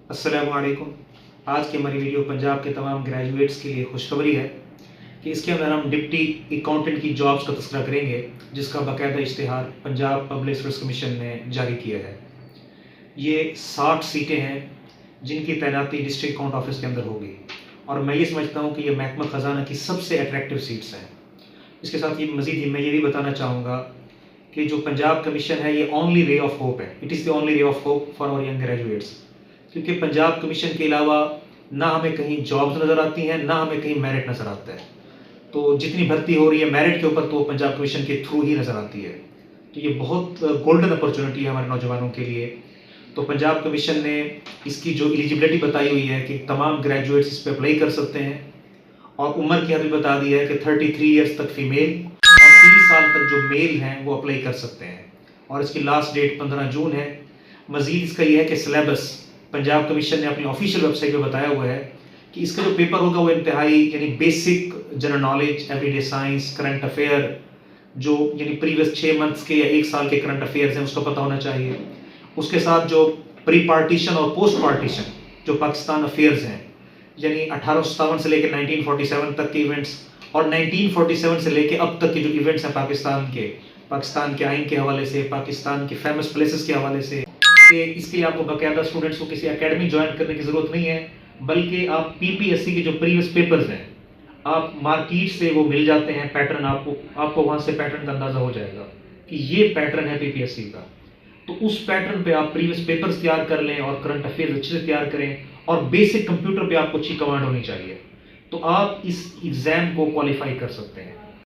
अस्सलामु अलैकुम। आज की हमारी वीडियो पंजाब के तमाम ग्रेजुएट्स के लिए खुशखबरी है कि इसके अंदर हम डिप्टी अकाउंटेंट की जॉब्स का तस्करा करेंगे, जिसका बाकायदा इश्तिहार पंजाब पब्लिक सर्विस कमीशन ने जारी किया है। ये 60 सीटें हैं जिनकी तैनाती डिस्ट्रिक्ट अकाउंट ऑफिस के अंदर होगी और मैं ये समझता हूँ कि ये महकमा ख़जाना की सबसे अट्रैक्टिव सीट्स हैं। इसके साथ ये मज़ीद मैं ये भी बताना चाहूँगा कि जो पंजाब कमीशन है ये ओनली रे ऑफ होप है। It is the only ray of hope for our young graduates, क्योंकि पंजाब कमीशन के अलावा ना हमें कहीं जॉब्स नज़र आती हैं, ना हमें कहीं मेरिट नज़र आता है। तो जितनी भर्ती हो रही है मेरिट के ऊपर, तो पंजाब कमीशन के थ्रू ही नज़र आती है। तो ये बहुत गोल्डन अपॉर्चुनिटी है हमारे नौजवानों के लिए। तो पंजाब कमीशन ने इसकी जो एलिजिबिलिटी बताई हुई है कि तमाम ग्रेजुएट्स इस पर अप्लाई कर सकते हैं, और उम्र की हद भी बता दी है कि 33 ईयर्स तक फीमेल और 30 साल तक जो मेल हैं वो अप्लाई कर सकते हैं, और इसकी लास्ट डेट 15 जून है। मज़ीद इसका यह है कि सिलेबस पंजाब कमीशन ने अपनी ऑफिशियल वेबसाइट पे बताया हुआ है कि इसका जो पेपर होगा वो इंतहाई यानी basic general knowledge, everyday science, current affair, जो यानी प्रीवियस 6 मंथ्स के या 1 साल के करंट अफेयर्स हैं उसका पता होना चाहिए। उसके साथ जो प्री पार्टीशन और पोस्ट पार्टीशन जो पाकिस्तान अफेयर्स हैं, यानी 1857 से लेकर 1947 तक के इवेंट्स, और 1947 से लेकर अब तक के जो इवेंट्स हैं पाकिस्तान के आइन के हवाले से, पाकिस्तान के फेमस प्लेसेस के हवाले से, कि इसके लिए आपको बाकायदा स्टूडेंट्स को किसी एकेडमी ज्वाइन करने की ज़रूरत नहीं है, बल्कि आप पीपीएससी के जो प्रीवियस पेपर्स हैं आप मार्केट से वो मिल जाते हैं। पैटर्न आपको वहाँ से पैटर्न का अंदाज़ा हो जाएगा कि ये पैटर्न है पीपीएससी का। तो उस पैटर्न पे आप प्रीवियस पेपर्स तैयार कर लें और करंट अफेयर्स अच्छे से तैयार करें, और बेसिक कंप्यूटर पे आपको अच्छी कमांड होनी चाहिए, तो आप इस एग्ज़ाम को क्वालिफाई कर सकते हैं।